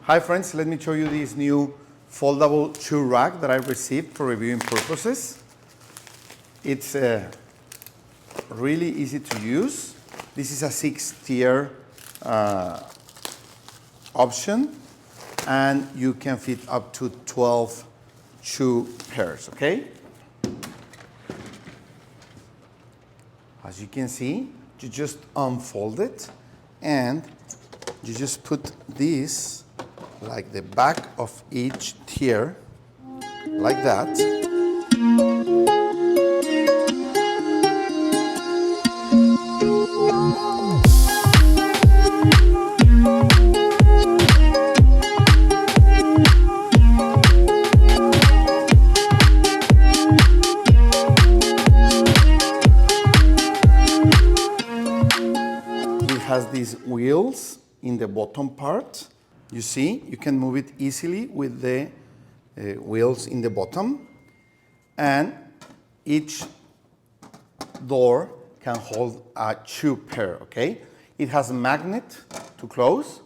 Hi friends, let me show you this new foldable shoe rack that I received for reviewing purposes. It's really easy to use. This is a 6-tier option, and you can fit up to 12 shoe pairs, okay? As you can see, you just unfold it and you just put this like the back of each tier, like that. It has these wheels in the bottom part. You see, you can move it easily with the wheels in the bottom, and each door can hold a shoe pair, okay? It has a magnet to close,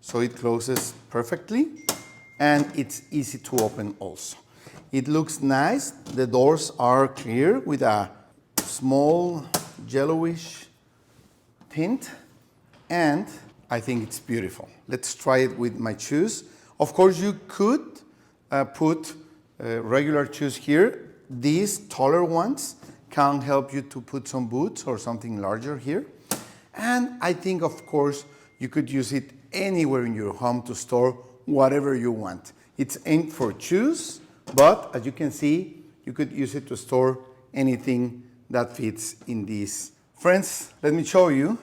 so it closes perfectly, and it's easy to open also. It looks nice. The doors are clear with a small yellowish tint, and I think it's beautiful. Let's try it with my shoes. Of course, you could put regular shoes here. These taller ones can help you to put some boots or something larger here. And I think, of course, you could use it anywhere in your home to store whatever you want. It's aimed for shoes, but as you can see, you could use it to store anything that fits in these. Friends, let me show you.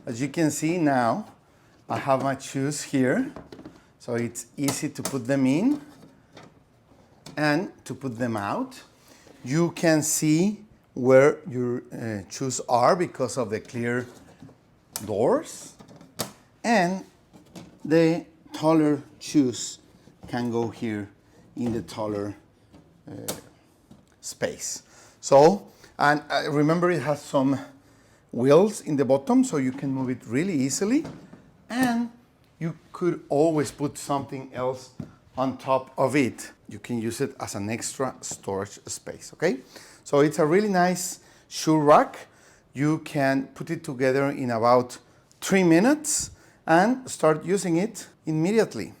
As you can see now, I have my shoes here, so it's easy to put them in and to put them out. You can see where your shoes are because of the clear doors, and the taller shoes can go here in the taller space. So, and remember, it has some wheels in the bottom, so you can move it really easily. And you could always put something else on top of it. You can use it as an extra storage space, okay? So it's a really nice shoe rack. You can put it together in about 3 minutes and start using it immediately.